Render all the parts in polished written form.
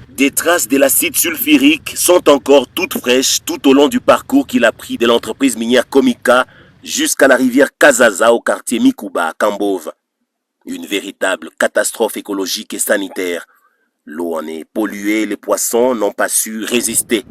Des traces de l'acide sulfurique sont encore toutes fraîches tout au long du parcours qu'il a pris de l'entreprise minière Komika jusqu'à la rivière Kazaza au quartier Mikuba à Kambove. Une véritable catastrophe écologique et sanitaire. L'eau en est polluée, les poissons n'ont pas su résister.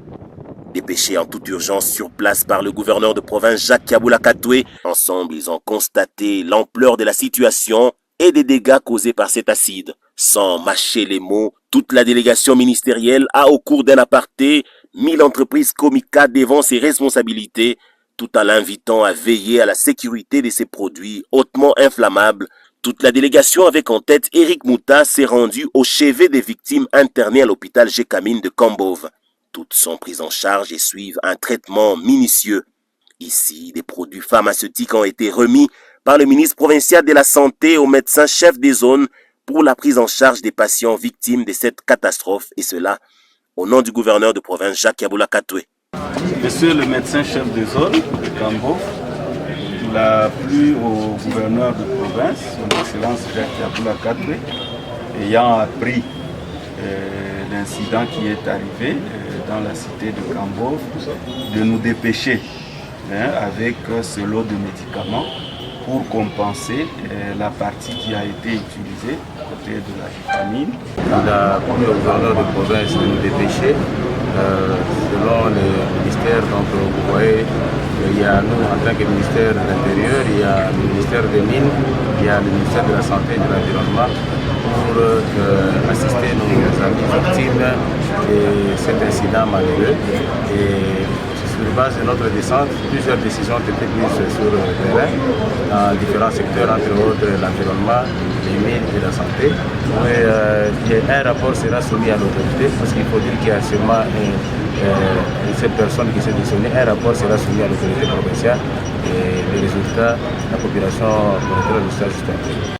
Dépêchés en toute urgence sur place par le gouverneur de province Jacques Yabula Katoué, ensemble ils ont constaté l'ampleur de la situation et des dégâts causés par cet acide. Sans mâcher les mots, toute la délégation ministérielle a au cours d'un aparté mis l'entreprise Komika devant ses responsabilités, tout en l'invitant à veiller à la sécurité de ses produits hautement inflammables. Toute la délégation avec en tête Eric Mouta s'est rendue au chevet des victimes internées à l'hôpital Gécamine de Kambove. Toutes sont prises en charge et suivent un traitement minutieux. Ici, des produits pharmaceutiques ont été remis par le ministre provincial de la Santé au médecin-chef des zones pour la prise en charge des patients victimes de cette catastrophe, et cela au nom du gouverneur de province Jacques Yabula Katoué. Monsieur le médecin-chef des zones de Kambove, il a plu au gouverneur de province, son excellence Jacques Yabula Katoué, ayant appris l'incident qui est arrivé dans la cité de Kambove, de nous dépêcher avec ce lot de médicaments pour compenser la partie qui a été utilisée côté de la vitamine. Il a promis au gouverneur de province de nous dépêcher selon le ministère. Donc vous voyez, il y a nous en tant que ministère de l'Intérieur, il y a le ministère des Mines, il y a le ministère de la Santé et de l'Environnement pour assister nos amis victimes de cet incident malheureux. Et sur base de notre descente, plusieurs décisions ont été prises sur le terrain dans différents secteurs, entre autres l'environnement, les mines et la santé. Un rapport sera soumis à l'autorité parce qu'il faut dire qu'il y a seulement cette personne qui s'est décisionnée. Un rapport sera soumis à l'autorité provinciale et les résultats, la population connaîtra le résultat juste après.